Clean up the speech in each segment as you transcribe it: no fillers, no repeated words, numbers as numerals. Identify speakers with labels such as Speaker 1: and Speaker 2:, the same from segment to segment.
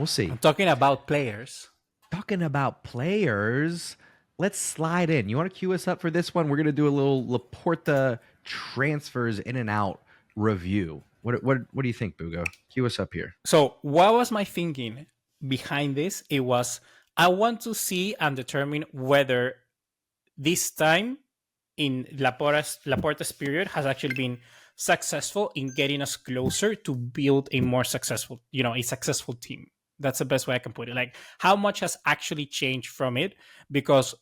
Speaker 1: We'll see.
Speaker 2: I'm talking about players.
Speaker 1: Talking about players, let's slide in. You want to cue us up for this one? We're going to do a little Laporta transfers in and out review. What do you think, Bugo? Cue us up here.
Speaker 2: So what was my thinking behind this? It was, I want to see and determine whether this time in Laporta's period has actually been successful in getting us closer to build a more successful, a successful team. That's the best way I can put it. Like, how much has actually changed from it? Because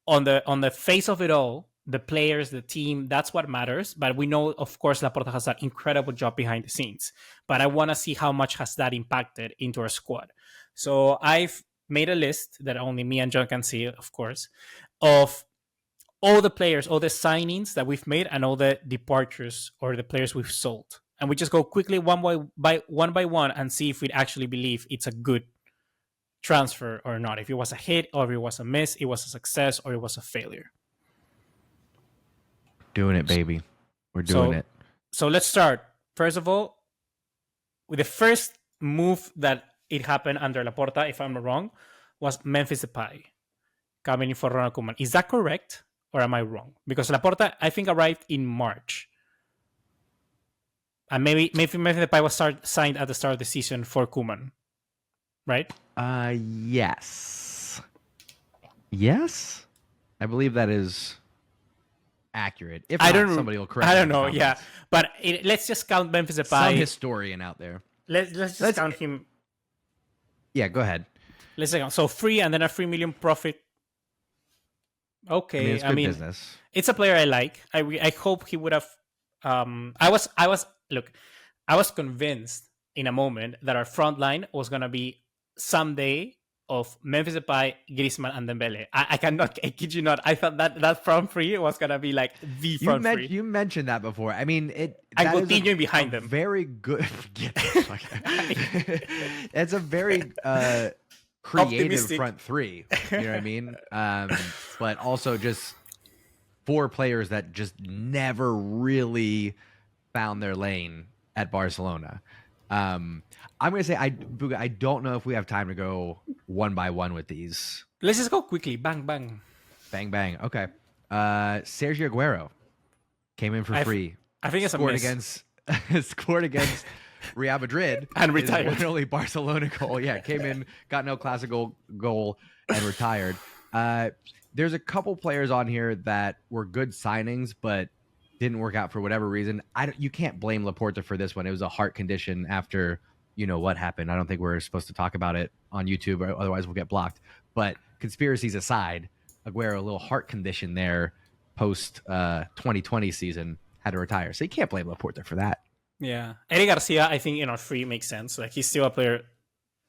Speaker 2: on the face of it all, the players, the team, that's what matters. But we know, of course, Laporta has that incredible job behind the scenes. But I want to see how much has that impacted into our squad. So I've made a list that only me and John can see, of course, of all the players, all the signings that we've made, and all the departures or the players we've sold. And we just go quickly one by one and see if we actually believe it's a good transfer or not. If it was a hit or if it was a miss, it was a success or it was a failure.
Speaker 1: Doing it, baby. We're doing it.
Speaker 2: So let's start. First of all, with the first move that it happened under Laporta, if I'm not wrong, was Memphis Depay coming in for Ronald Koeman. Is that correct or am I wrong? Because Laporta, I think, arrived in March. And maybe Memphis Depay was signed at the start of the season for Koeman, right?
Speaker 1: Yes. Yes? I believe that is accurate. If not, somebody will correct me.
Speaker 2: I don't know, yeah. But let's just count Memphis Depay.
Speaker 1: Some historian out there.
Speaker 2: Let's just count him.
Speaker 1: Yeah, go ahead.
Speaker 2: Let's say so free and then a 3 million profit. Okay,
Speaker 1: it's good business.
Speaker 2: It's a player I like. I hope he would have. I was convinced in a moment that our front line was gonna be someday of Memphis Depay, Griezmann, and Dembele. I kid you not. I thought that front three was gonna be like the front three.
Speaker 1: You mentioned that before. I mean, and
Speaker 2: continuing behind them.
Speaker 1: Very good. It's a very creative optimistic front three. You know what I mean? But also just 4 players that just never really found their lane at Barcelona. I'm going to say, I don't know if we have time to go one by one with these.
Speaker 2: Let's just go quickly. Bang, bang.
Speaker 1: Bang, bang. Okay. Sergio Aguero came in for free.
Speaker 2: I think it's
Speaker 1: scored against Real Madrid
Speaker 2: and retired.
Speaker 1: His only Barcelona goal. Yeah, came in, got no classical goal, and retired. There's a couple players on here that were good signings, but didn't work out for whatever reason. You can't blame Laporta for this one. It was a heart condition after what happened. I don't think we're supposed to talk about it on YouTube, or otherwise we'll get blocked. But conspiracies aside, Aguero, a little heart condition there post 2020 season, had to retire. So you can't blame Laporta for that.
Speaker 2: Yeah. Eric Garcia, I think in our free makes sense. Like, he's still a player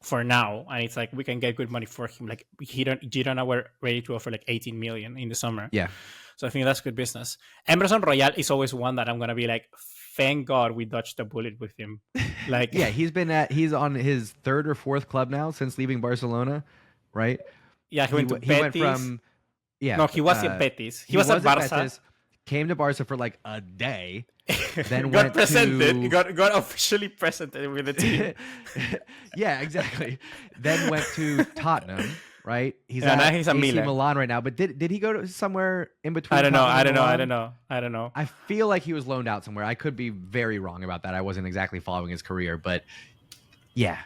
Speaker 2: for now, and it's like we can get good money for him. Like, Girona were ready to offer like 18 million in the summer.
Speaker 1: Yeah.
Speaker 2: So I think that's good business. Emerson Royal is always one that I'm gonna be like, thank God we dodged the bullet with him. Like,
Speaker 1: yeah, he's on his 3rd or 4th club now since leaving Barcelona, right?
Speaker 2: Yeah, he went to Betis.
Speaker 1: He went from
Speaker 2: he was at Betis. He was at Barca.
Speaker 1: Betis, came to Barca for like a day, then
Speaker 2: got officially presented with the team.
Speaker 1: Yeah, exactly. Then went to Tottenham, right? He's
Speaker 2: at
Speaker 1: AC Milan right now. But did he go to somewhere in between?
Speaker 2: I don't know.
Speaker 1: I feel like he was loaned out somewhere. I could be very wrong about that. I wasn't exactly following his career, but yeah,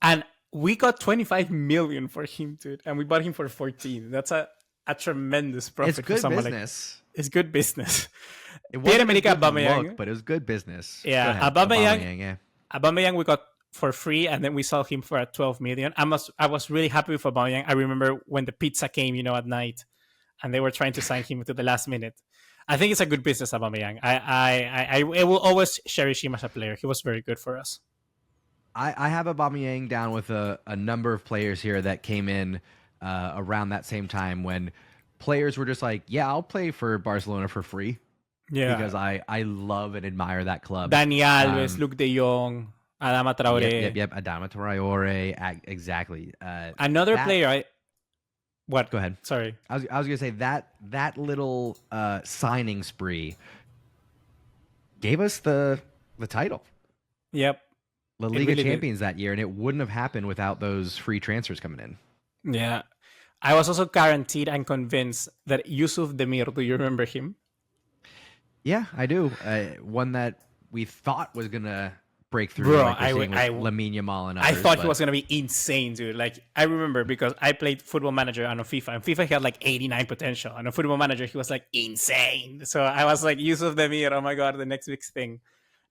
Speaker 2: and we got 25 million for him, dude, and we bought him for 14. That's a tremendous profit.
Speaker 1: It's good
Speaker 2: for someone
Speaker 1: business.
Speaker 2: It's good business.
Speaker 1: It wasn't a good look, but it was good business.
Speaker 2: Yeah, Aubameyang we got for free, and then we sold him for 12 million. I was really happy with Aubameyang. I remember when the pizza came, at night, and they were trying to sign him to the last minute. I think it's a good business, Aubameyang. I will always cherish him as a player. He was very good for us.
Speaker 1: I have Aubameyang down with a number of players here that came in around that same time when players were just like, yeah, I'll play for Barcelona for free.
Speaker 2: Yeah.
Speaker 1: Because I love and admire that club.
Speaker 2: Dani Alves, Luke de Jong, Adama Traore.
Speaker 1: Yep. Adama Traore. Exactly.
Speaker 2: Another player. What?
Speaker 1: Go ahead.
Speaker 2: Sorry.
Speaker 1: I was going to say that little signing spree gave us the title.
Speaker 2: Yep.
Speaker 1: La
Speaker 2: It
Speaker 1: Liga
Speaker 2: really did.
Speaker 1: champions that year, and it wouldn't have happened without those free transfers coming in.
Speaker 2: Yeah. I was also guaranteed and convinced that Yusuf Demir, do you remember him?
Speaker 1: Yeah, I do. One that we thought was gonna break through,
Speaker 2: Bro,
Speaker 1: like we're seeing with Lamine Yamal and others.
Speaker 2: I thought he was gonna be insane, dude. Like I remember because I played Football Manager on FIFA, and FIFA he had like 89 potential. And on Football Manager, he was like insane. So I was like, Yusuf Demir, oh my god, the next big thing.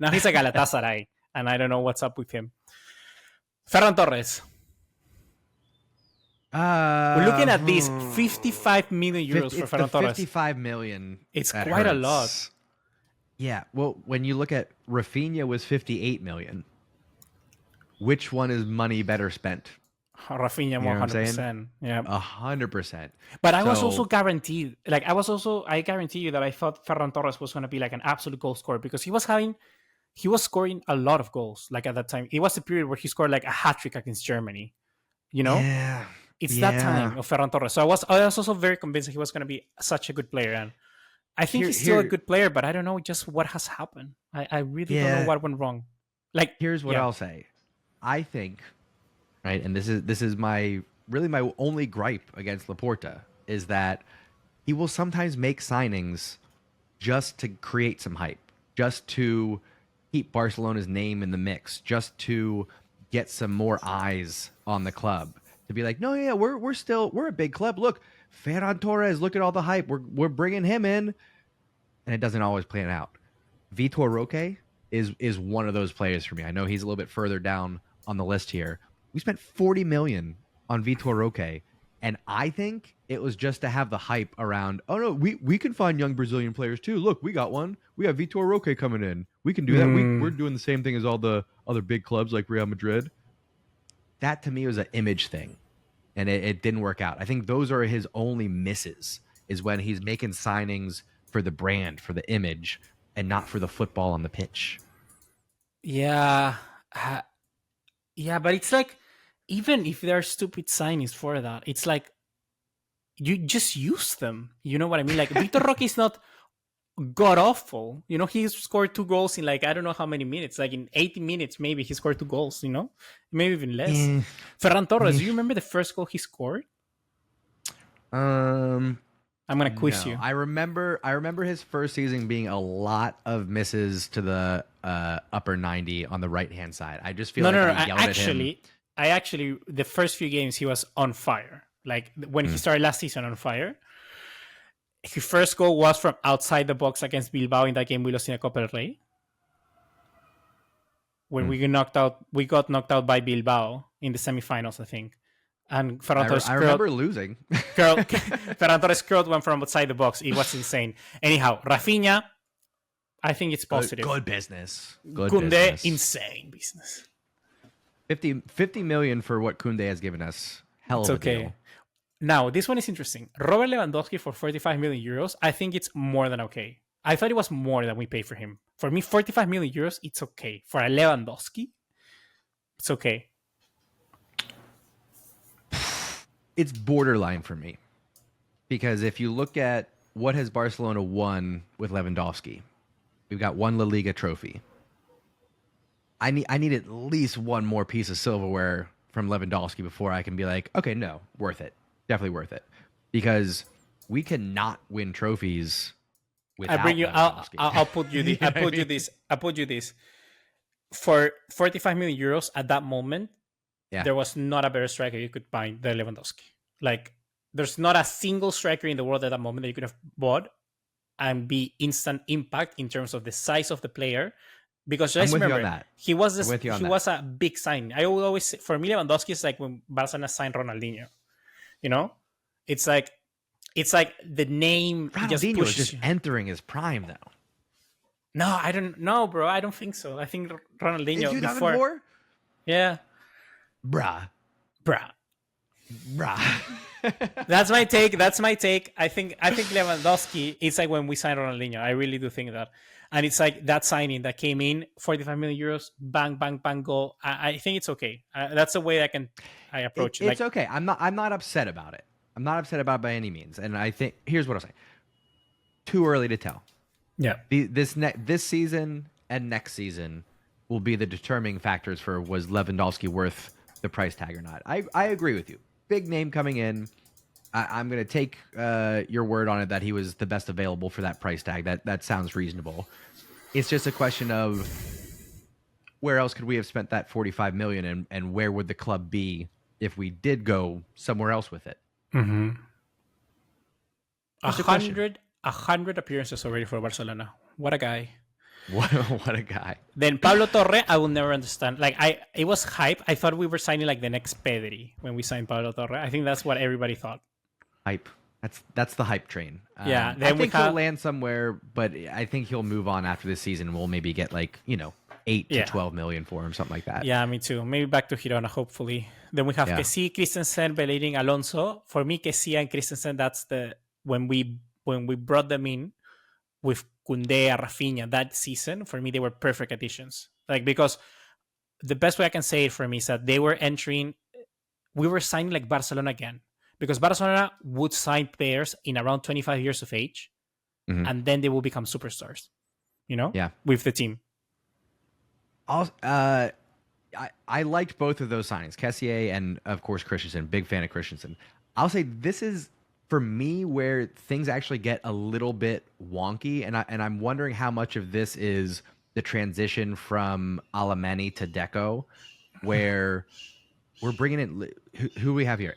Speaker 2: Now he's a Galatasaray, and I don't know what's up with him. Ferran Torres. We're looking at these 55 million euros for Ferran Torres.
Speaker 1: 55 million.
Speaker 2: It's quite a lot.
Speaker 1: Yeah. Well, when you look at Rafinha was 58 million. Which one is money better spent?
Speaker 2: Rafinha, 100%. Yeah,
Speaker 1: 100%.
Speaker 2: But I was also guaranteed, like I guarantee you that I thought Ferran Torres was going to be like an absolute goal scorer because he was scoring a lot of goals. Like at that time, it was a period where he scored like a hat trick against Germany. You know, it's that time of Ferran Torres. So I was also very convinced that he was going to be such a good player, and I think he's still a good player. But I don't know just what has happened. I really don't know what went wrong. Like
Speaker 1: here's what I'll say. I think, right, and this is my only gripe against Laporta is that he will sometimes make signings just to create some hype, just to keep Barcelona's name in the mix, just to get some more eyes on the club. To be like, no, yeah, we're a big club. Look, Ferran Torres, look at all the hype. We're bringing him in, and it doesn't always plan out. Vitor Roque is one of those players for me. I know he's a little bit further down on the list here. We spent 40 million on Vitor Roque, and I think it was just to have the hype around, oh no, we can find young Brazilian players too. Look, we got one. We have Vitor Roque coming in. We can do that. We're doing the same thing as all the other big clubs like Real Madrid. That to me was an image thing, and it didn't work out. I think those are his only misses, is when he's making signings for the brand, for the image, and not for the football on the pitch.
Speaker 2: Yeah. Yeah, but it's like, even if there are stupid signings for that, it's like, you just use them. You know what I mean? Like, Vitor Roque is not god-awful. You know, he scored 2 goals in like, I don't know how many minutes. Like, in 80 minutes, maybe he scored 2 goals, you know? Maybe even less. Ferran Torres, do you remember the first goal he scored? I'm gonna quiz you.
Speaker 1: I remember his first season being a lot of misses to the upper 90 on the right hand side. I just feel
Speaker 2: I actually the first few games he was on fire. Like when he started last season on fire. His first goal was from outside the box against Bilbao in that game we lost in a Copa del Rey. When we got knocked out by Bilbao in the semifinals, I think. And Ferran Torres
Speaker 1: I remember losing.
Speaker 2: Ferran Torres curled one from outside the box. It was insane. Anyhow, Rafinha, I think it's positive.
Speaker 1: Good business.
Speaker 2: Kounde, insane business.
Speaker 1: 50 million for what Kounde has given us. Hell of a deal.
Speaker 2: Now, this one is interesting. Robert Lewandowski for 45 million euros, I think it's more than okay. I thought it was more than we paid for him. For me, 45 million euros, it's okay. For a Lewandowski, it's okay.
Speaker 1: It's borderline for me, because if you look at what has Barcelona won with Lewandowski, we've got 1 La Liga trophy. I need at least one more piece of silverware from Lewandowski before I can be like, okay, no, worth it, definitely worth it, because we cannot win trophies without Lewandowski.
Speaker 2: I'll put you this. I'll put you this. For 45 million euros at that moment. Yeah. There was not a better striker you could buy than Lewandowski. Like, there's not a single striker in the world at that moment that you could have bought and be instant impact in terms of the size of the player. Because just remember, he was a big sign. I would always say, for me, Lewandowski is like when Barcelona signed Ronaldinho. You know, it's like the name.
Speaker 1: Ronaldinho is just entering his prime now.
Speaker 2: No, I don't know, bro. I don't think so. I think Ronaldinho
Speaker 1: in 2004?
Speaker 2: Yeah.
Speaker 1: Bruh.
Speaker 2: That's my take. I think Lewandowski, it's like when we signed Ronaldinho. I really do think that. And it's like that signing that came in, 45 million euros, bang, bang, bang, goal. I think it's okay. That's the way I approach it.
Speaker 1: It's okay. I'm not upset about it. I'm not upset about it by any means. And I think, here's what I'll say. Too early to tell.
Speaker 2: Yeah.
Speaker 1: This season and next season will be the determining factors for was Lewandowski worth the price tag or not. I agree with you. Big name coming in. I'm going to take your word on it that he was the best available for that price tag. That sounds reasonable. It's just a question of where else could we have spent that 45 million, and where would the club be if we did go somewhere else with it?
Speaker 2: Mm-hmm.
Speaker 1: Just a question.
Speaker 2: 100 appearances already for Barcelona. What a guy.
Speaker 1: What a guy.
Speaker 2: Then Pablo Torre, I will never understand. Like it was hype. I thought we were signing like the next Pedri when we signed Pablo Torre. I think that's what everybody thought.
Speaker 1: Hype. That's the hype train.
Speaker 2: Yeah,
Speaker 1: I think he'll land somewhere, but I think he'll move on after this season. And we'll maybe get 8 to 12 million for him, something like that.
Speaker 2: Yeah, me too. Maybe back to Girona, hopefully. Then we have Kessie, Christensen, Bellerin, Alonso. For me, Kessie and Christensen, that's when we brought them in with Kounde, Rafinha that season. For me, they were perfect additions. Like, because the best way I can say it for me is that we were signing like Barcelona again. Because Barcelona would sign players in around 25 years of age, and then they will become superstars, with the team.
Speaker 1: I liked both of those signings, Kessié and, of course, Christensen. Big fan of Christensen. I'll say this is, for me, where things actually get a little bit wonky, and I'm wondering how much of this is the transition from Alemany to Deco, where we're bringing in who we have here.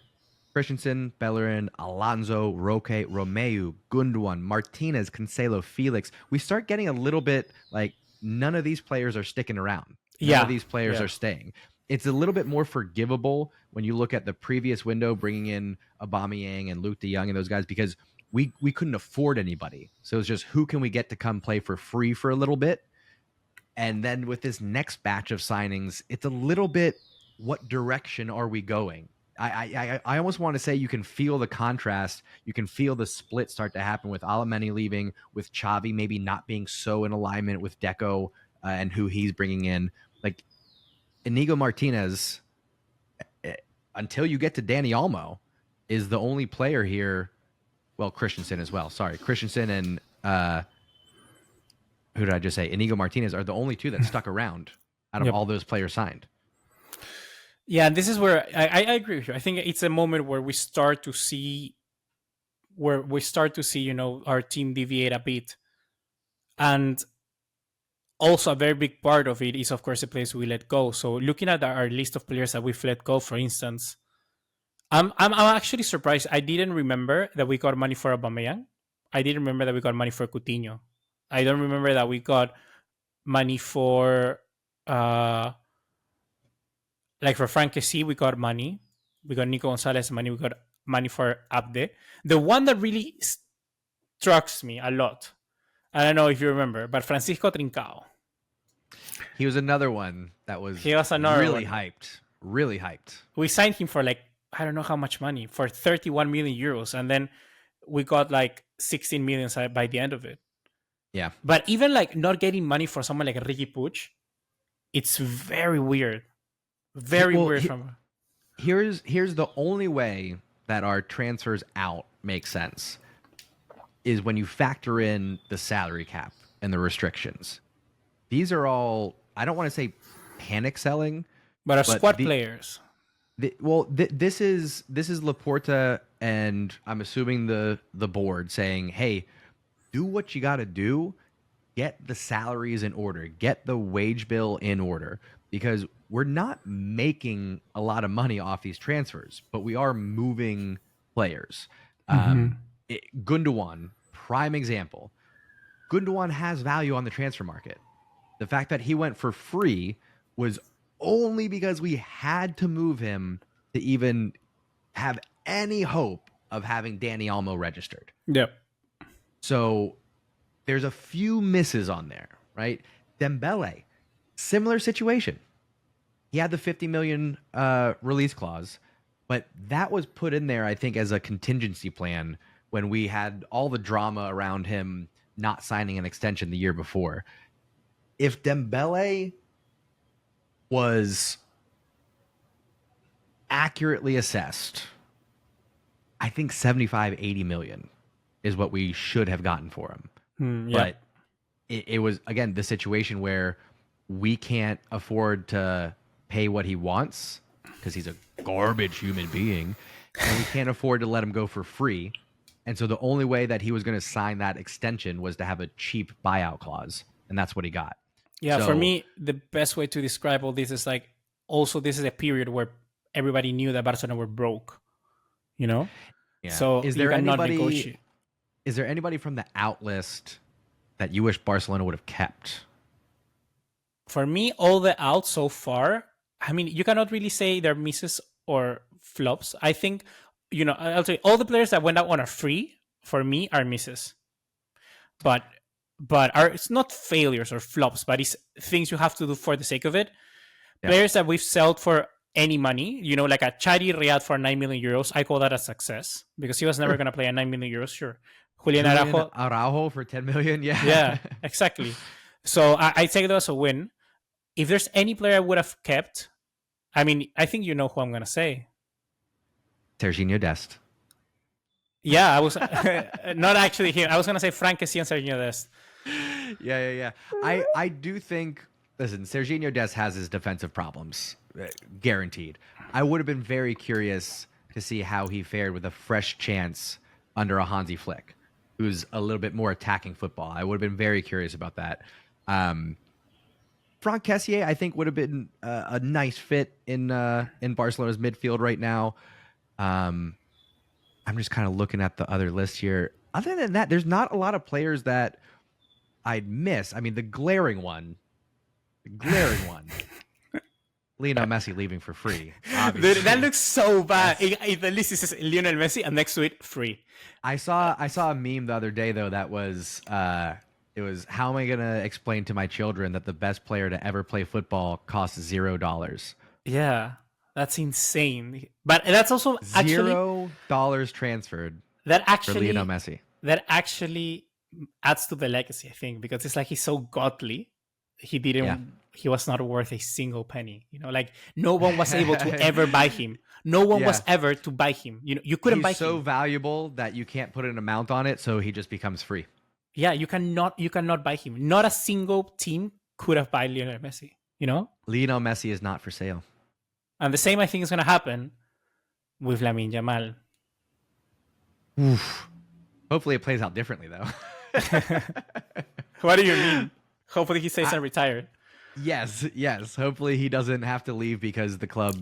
Speaker 1: Christensen, Bellerin, Alonso, Roque, Romeu, Gundogan, Martinez, Cancelo, Felix. We start getting a little bit like none of these players are sticking around. None of these players are staying. It's a little bit more forgivable when you look at the previous window, bringing in Aubameyang and Luke de Jong and those guys, because we couldn't afford anybody. So it's just who can we get to come play for free for a little bit? And then with this next batch of signings, it's a little bit, what direction are we going? I almost want to say you can feel the contrast. You can feel the split start to happen with Alemany leaving, with Xavi maybe not being so in alignment with Deco and who he's bringing in. Like Inigo Martinez, until you get to Dani Olmo, is the only player here. Well, Christensen as well. Sorry, Christensen and who did I just say? Inigo Martinez are the only two that stuck around out of all those players signed.
Speaker 2: Yeah, and this is where I agree with you. I think it's a moment where we start to see, our team deviate a bit. And also a very big part of it is, of course, the players we let go. So looking at our list of players that we've let go, for instance, I'm actually surprised. I didn't remember that we got money for Aubameyang. I didn't remember that we got money for Coutinho. I don't remember that we got money for... like for Frank Kessie, we got money. We got Nico Gonzalez money. We got money for Abde. The one that really strikes me a lot, I don't know if you remember, but Francisco Trincao.
Speaker 1: He was another one that was really hyped. Really hyped.
Speaker 2: We signed him for I don't know how much money, for 31 million euros. And then we got 16 million by the end of it.
Speaker 1: Yeah.
Speaker 2: But even not getting money for someone like Ricky Puig, it's very weird. Very weird.
Speaker 1: Here's the only way that our transfers out make sense is when you factor in the salary cap and the restrictions. These are all, I don't want to say panic selling,
Speaker 2: but squad players.
Speaker 1: This is Laporta, and I'm assuming the board saying, hey, do what you got to do. Get the salaries in order. Get the wage bill in order. Because we're not making a lot of money off these transfers, but we are moving players. Gundogan, prime example. Gundogan has value on the transfer market. The fact that he went for free was only because we had to move him to even have any hope of having Dani Olmo registered.
Speaker 2: Yep.
Speaker 1: So there's a few misses on there, right? Dembele, similar situation. He had the 50 million release clause, but that was put in there, I think, as a contingency plan when we had all the drama around him not signing an extension the year before. If Dembele was accurately assessed, I think 75, 80 million is what we should have gotten for him. But it was, again, the situation where we can't afford to pay what he wants because he's a garbage human being, and we can't afford to let him go for free. And so the only way that he was going to sign that extension was to have a cheap buyout clause, and that's what he got.
Speaker 2: Yeah, for
Speaker 1: So
Speaker 2: me, the best way to describe all this is like, also this is a period where everybody knew that Barcelona were broke, you know?
Speaker 1: yeah,
Speaker 2: So you cannot negotiate.
Speaker 1: is there anybody from the out list that you wish Barcelona would have kept?
Speaker 2: For me, all the outs so far, I mean, you cannot really say they're misses or flops. I think, I'll say all the players that went out on a free, for me, are misses. But it's not failures or flops, but it's things you have to do for the sake of it.
Speaker 1: Yeah.
Speaker 2: Players that we've sold for any money, like a Chadi Riyad for 9 million euros, I call that a success because he was never going to play at 9 million euros. Sure. Julian
Speaker 1: Araujo for 10 million. Yeah.
Speaker 2: Yeah, exactly. So I take that as a win. If there's any player I would have kept, I mean, I think you know who I'm going to say.
Speaker 1: Serginho Dest.
Speaker 2: Yeah, I was not actually him. I was going to say Frank Kessie and Serginho Dest.
Speaker 1: Yeah. I do think, listen, Serginho Dest has his defensive problems, guaranteed. I would have been very curious to see how he fared with a fresh chance under a Hansi Flick, who's a little bit more attacking football. I would have been very curious about that. Franck Kessié, I think, would have been a nice fit in Barcelona's midfield right now. I'm just kind of looking at the other list here. Other than that, there's not a lot of players that I'd miss. I mean, the glaring one, Lionel Messi leaving for free.
Speaker 2: Dude, that looks so bad. If the list says Lionel Messi and next to it, free.
Speaker 1: I saw a meme the other day though that was it was, how am I gonna explain to my children that the best player to ever play football costs $0?
Speaker 2: Yeah, that's insane. But that's also actually
Speaker 1: $0 transferred.
Speaker 2: That actually
Speaker 1: for Lionel Messi.
Speaker 2: That actually adds to the legacy, I think, because it's like he's so godly. He didn't. Yeah. He was not worth a single penny. Like no one was able to ever buy him. No one was ever to buy him. You couldn't buy him.
Speaker 1: He's so valuable that you can't put an amount on it, so he just becomes free.
Speaker 2: Yeah, you cannot buy him. Not a single team could have bought Lionel Messi.
Speaker 1: Lionel Messi is not for sale.
Speaker 2: And the same, I think, is going to happen with Lamine Yamal.
Speaker 1: Oof. Hopefully, it plays out differently, though.
Speaker 2: What do you mean? Hopefully, he stays retired.
Speaker 1: Yes. Hopefully, he doesn't have to leave because the club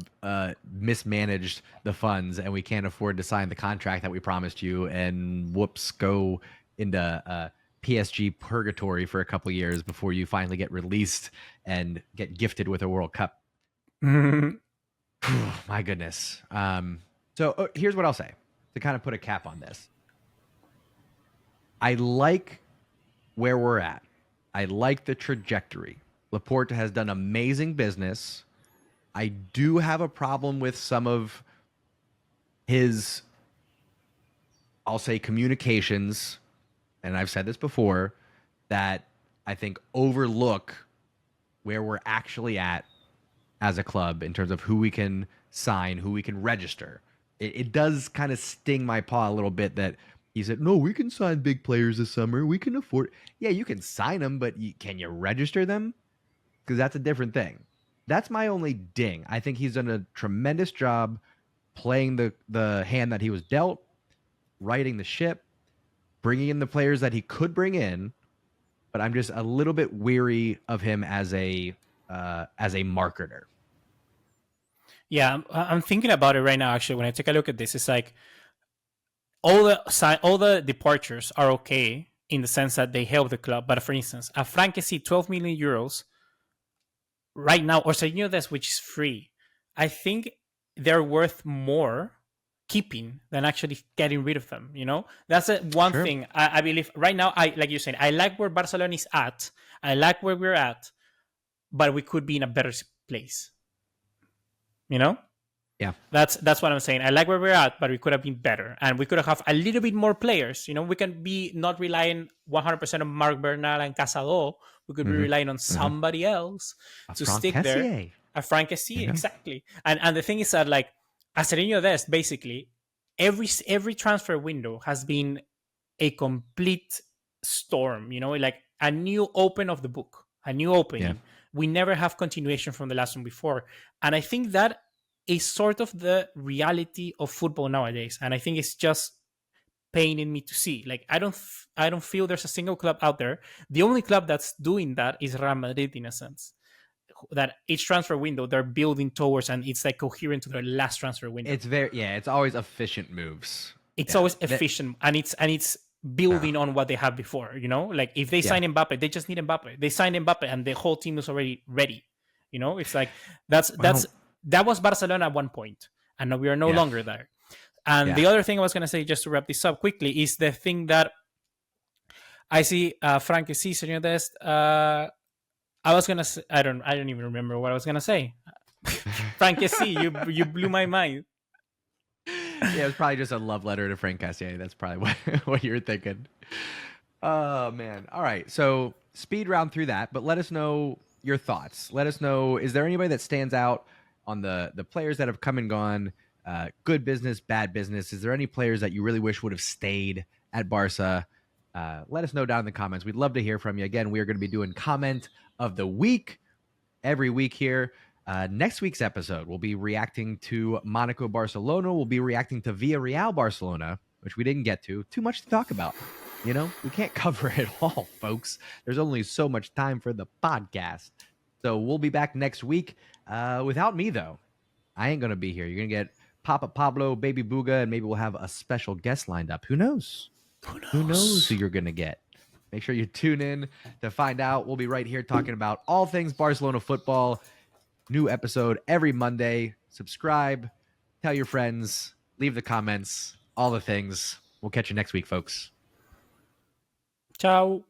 Speaker 1: mismanaged the funds and we can't afford to sign the contract that we promised you. And whoops, go into PSG purgatory for a couple years before you finally get released and get gifted with a World Cup. My goodness. So here's what I'll say to kind of put a cap on this. I like where we're at. I like the trajectory. Laporta has done amazing business. I do have a problem with some of his, I'll say, communications, and I've said this before, that I think overlook where we're actually at as a club in terms of who we can sign, who we can register. It does kind of sting my paw a little bit that he said, no, we can sign big players this summer. We can afford. Yeah, you can sign them, but can you register them? Because that's a different thing. That's my only ding. I think he's done a tremendous job playing the hand that he was dealt, righting the ship, bringing in the players that he could bring in. But I'm just a little bit weary of him as a marketer.
Speaker 2: Yeah, I'm thinking about it right now. Actually, when I take a look at this, it's like all the departures are okay in the sense that they help the club. But for instance, a Franck Kessie, 12 million euros right now, or Serginho Dest, which is free, I think they're worth more keeping than actually getting rid of them. That's one thing I believe right now. Like you're saying, I like where Barcelona is at. I like where we're at, but we could be in a better place.
Speaker 1: Yeah,
Speaker 2: that's what I'm saying. I like where we're at, but we could have been better, and we could have a little bit more players. We can be not relying 100% on Marc Bernal and Casado. We could be relying on somebody else to stick there. A Franck Kessie, exactly. And the thing is that, like, as Serginho Dest, basically every transfer window has been a complete storm. Like a new open of the book, a new opening. we never have continuation from the last one before. And I think that is sort of the reality of football nowadays. And I think it's just paining me to see. Like I don't feel there's a single club out there. The only club that's doing that is Real Madrid, in a sense. That each transfer window they're building towards, and it's like coherent to their last transfer window.
Speaker 1: It's it's always efficient moves.
Speaker 2: It's always efficient, and it's building on what they had before. You know, like if they sign Mbappe, they just need Mbappe. They signed Mbappe, and the whole team is already ready. You know, it's like that was Barcelona at one point, and now we are no longer there. And the other thing I was going to say, just to wrap this up quickly, is the thing that I see, Frank, sí, señor Dest. I was going to say, I don't even remember what I was going to say. Frank, sí, you blew my mind.
Speaker 1: Yeah, it was probably just a love letter to Frank Cassier. That's probably what you were thinking. Oh, man. All right. So speed round through that, but let us know your thoughts. Let us know, is there anybody that stands out on the players that have come and gone? Good business, bad business. Is there any players that you really wish would have stayed at Barca? Let us know down in the comments. We'd love to hear from you. Again, we are going to be doing comment of the week every week here. Next week's episode, we'll be reacting to Monaco Barcelona. We'll be reacting to Villarreal Barcelona, which we didn't get to. Too much to talk about. You know, we can't cover it all, folks. There's only so much time for the podcast. So we'll be back next week. Without me, though, I ain't going to be here. You're going to get Papa Pablo, Baby Booga, and maybe we'll have a special guest lined up. Who knows? Who knows who you're going to get? Make sure you tune in to find out. We'll be right here talking about all things Barcelona football. New episode every Monday. Subscribe, tell your friends, leave the comments, all the things. We'll catch you next week, folks.
Speaker 2: Ciao.